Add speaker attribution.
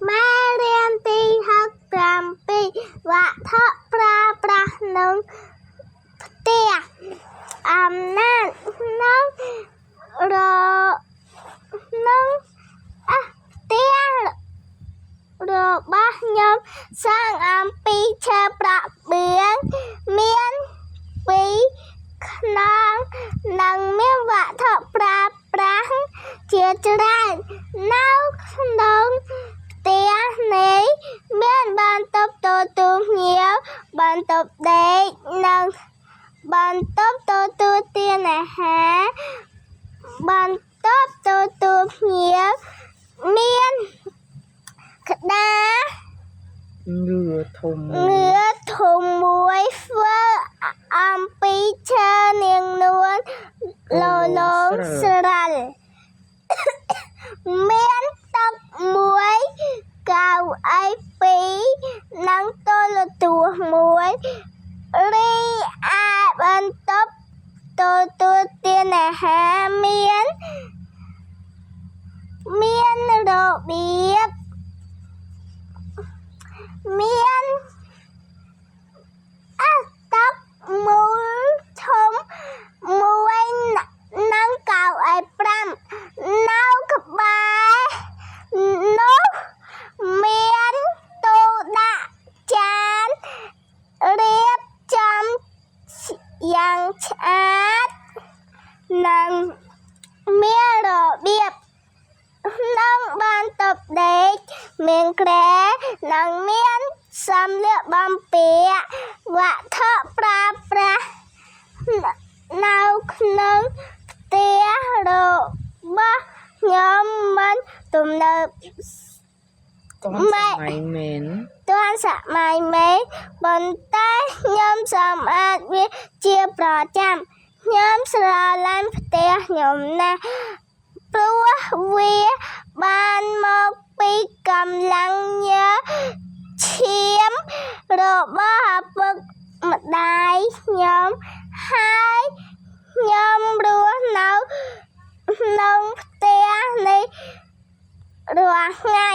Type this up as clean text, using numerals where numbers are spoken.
Speaker 1: ម៉ែរៀនទី67វត្ថុប្រើប្រាស់នឹងផ្ទះអំណាចនឹងផ្ទះរបស់ខ្ញុំសាងអំពីឈើប្រក់បឿងមាន2ខ្នងនិងមានវត្ថុប្រើប្រាស់ជាច្រើននៅក្នុងផ្ទះនេះមានបន្ទប់ទទួលភ្ញៀវបន្ទប់ដេកនិងបន្ទប់ទទួលទានអាហារបន្ទប់ទទួលភ្ញៀវមានក្តារងឿធំមួយធ្វើអំពីឈើនាងនួនលលងស្រាលមានតុមួយកៅអី2និងទូរទស្សន៍មួយរីឯបន្ទប់ទទួលទានអាហារមានរបៀបមានតុមូលធំមួយនិងកៅអី5នៅក្បែរនោះមានទូដាក់ចានរៀបចំយ៉ាងស្អាតនិងមានរបៀបក្នុងបន្ទប់ដេកមានគ្រែនិងមានសម្លៀកបំពាក់វត្ថុប្រើប្រាស់នៅក្នុងផ្ទះរបស់ខ្ញុំមិនទំនើបទាន់សម័យមែនប៉ុន្តែខ្ញុំសម្អាតវាជាប្រចាំខ្ញុំស្រឡាញ់ផ្ទះខ្ញុំណាស់ព្រោះវាបានមកពីកម្លាំងញើសឈាមរបស់ឪពុកម្ដាយខ្ញុំហើយខ្ញុំរស់នៅក្នុងផ្ទះនេះរាល់ថ្ងៃ